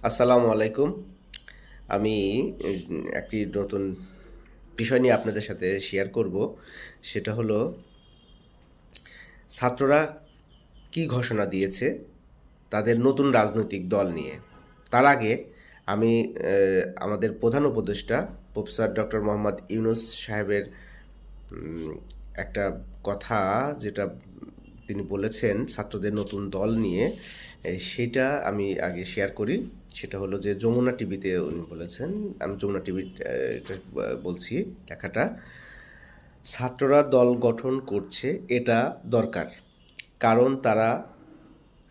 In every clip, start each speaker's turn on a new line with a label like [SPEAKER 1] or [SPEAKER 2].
[SPEAKER 1] আসসালামু আলাইকুম। আমি একটি নতুন বিষয় নিয়ে আপনাদের সাথে শেয়ার করব। সেটা হলো ছাত্ররা কি ঘোষণা দিয়েছে তাদের নতুন রাজনৈতিক দল নিয়ে। তার আগে আমি আমাদের প্রধান উপদেষ্টা প্রফেসর ডক্টর মোহাম্মদ ইউনূস সাহেবের উম একটা কথা যেটা তিনি বলেছেন ছাত্রদের নতুন দল নিয়ে, সেটা আমি আগে শেয়ার করি। সেটা হলো যে যমুনা টিভিতে উনি বলেছেন, আমি যমুনা টিভির এটা বলছি লেখাটা। ছাত্ররা দল গঠন করছে, এটা দরকার। কারণ তারা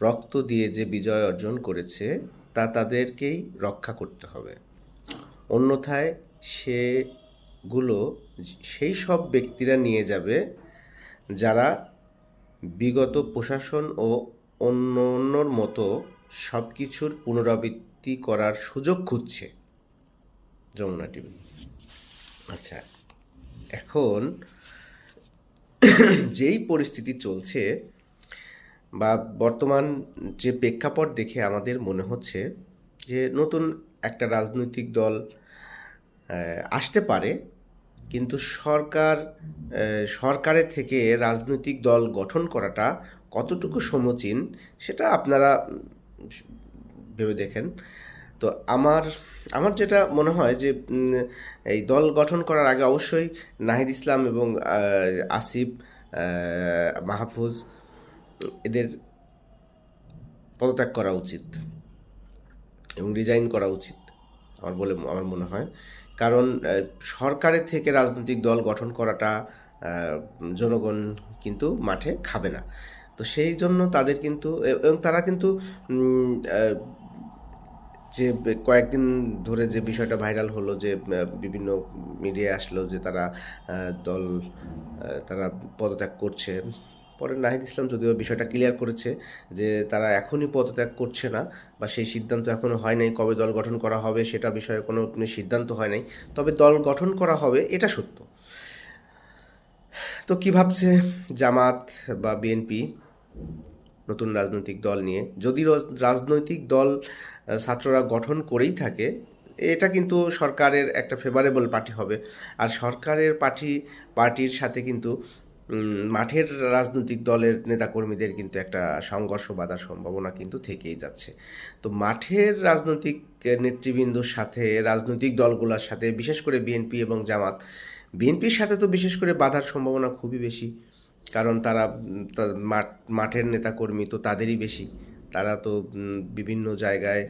[SPEAKER 1] রক্ত দিয়ে যে বিজয় অর্জন করেছে তা তাদেরকেই রক্ষা করতে হবে। অন্যথায় সেগুলো সেই সব ব্যক্তিরা নিয়ে যাবে যারা বিগত প্রশাসন ও অন্যর মতো সব কিছুর পুনরাবৃত্তি করার সুযোগ খুঁজছে। যমুনা টিভি। আচ্ছা, এখন যেই পরিস্থিতি চলছে বা বর্তমান যে প্রেক্ষাপট দেখে আমাদের মনে হচ্ছে যে নতুন একটা রাজনৈতিক দল আসতে পারে, কিন্তু সরকারের থেকে রাজনৈতিক দল গঠন করাটা কতটুকু সমীচীন সেটা আপনারা ভেবে দেখেন। তো আমার আমার যেটা মনে হয় যে এই দল গঠন করার আগে অবশ্যই নাহিদ ইসলাম এবং আসিফ, মাহফুজ এদের পদত্যাগ করা উচিত এবং রিজাইন করা উচিত আমার মনে হয়। কারণ সরকারের থেকে রাজনৈতিক দল গঠন করাটা জনগণ কিন্তু মাঠে খাবে না। তো সেই জন্য তাদের কিন্তু এবং তারা কিন্তু যে কয়েকদিন ধরে যে বিষয়টা ভাইরাল হলো, যে বিভিন্ন মিডিয়ায় আসলো যে তারা পদত্যাগ করছে। পরে নাহিদ ইসলাম যদিও বিষয়টা ক্লিয়ার করেছে যে তারা এখনই পদত্যাগ করছে না, বা সেই সিদ্ধান্ত এখনও হয় নাই। কবে দল গঠন করা হবে সেটা বিষয়ে কোনো সিদ্ধান্ত হয় নাই, তবে দল গঠন করা হবে এটা সত্য। তো কী ভাবছে জামাত বা বিএনপি নতুন রাজনৈতিক দল নিয়ে? যদি রাজনৈতিক দল ছাত্ররা গঠন করেই থাকে, এটা কিন্তু সরকারের একটা ফেভারেবল পার্টি হবে। আর সরকারের পার্টির সাথে কিন্তু মাঠের রাজনৈতিক দলের নেতাকর্মীদের কিন্তু একটা সংঘর্ষ বাধার সম্ভাবনা কিন্তু থেকেই যাচ্ছে। তো মাঠের রাজনৈতিক নেতৃবৃন্দর সাথে, রাজনৈতিক দলগুলোর সাথে, বিশেষ করে বিএনপি এবং জামাত, বিএনপির সাথে তো বিশেষ করে বাধার সম্ভাবনা খুবই বেশি। কারণ তারা মাঠের নেতাকর্মী তো তাদেরই বেশি। তারা তো বিভিন্ন জায়গায়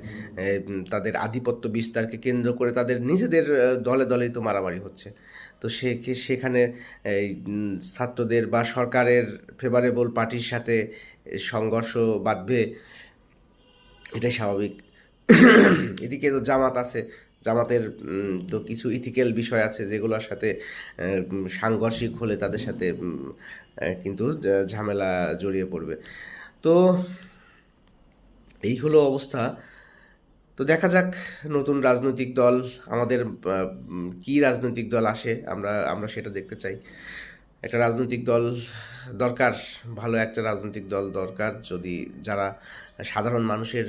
[SPEAKER 1] তাদের আধিপত্য বিস্তারকে কেন্দ্র করে তাদের নিজেদের দলে দলেই তো মারামারি হচ্ছে। তো সেখানে এই ছাত্রদের বা সরকারের ফেভারেবল পার্টির সাথে সংঘর্ষ বাধবে, এটাই স্বাভাবিক। এদিকে তো জামাত আছে, জামাতের তো কিছু ইথিক্যাল বিষয় আছে যেগুলোর সাথে সাংঘর্ষিক হলে তাদের সাথে কিন্তু ঝামেলা জড়িয়ে পড়বে। তো এই হলো অবস্থা। তো দেখা যাক নতুন রাজনৈতিক দল আমাদের কী রাজনৈতিক দল আসে, আমরা সেটা দেখতে চাই। একটা রাজনৈতিক দল দরকার, ভালো একটা রাজনৈতিক দল দরকার, যারা সাধারণ মানুষের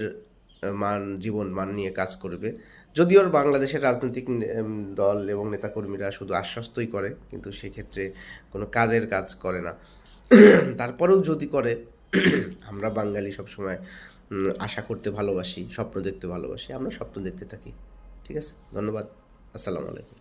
[SPEAKER 1] জীবন মান নিয়ে কাজ করবে। যদিও বাংলাদেশের রাজনৈতিক দল এবং নেতাকর্মীরা শুধু আশ্বস্তই করে, কিন্তু সেক্ষেত্রে কোনো কাজ করে না। তারপরেও যদি করে, আমরা বাঙালি সবসময় আশা করতে ভালোবাসি, স্বপ্ন দেখতে ভালোবাসি, আমরা স্বপ্ন দেখতে থাকি। ঠিক আছে, ধন্যবাদ। আসসালামু আলাইকুম।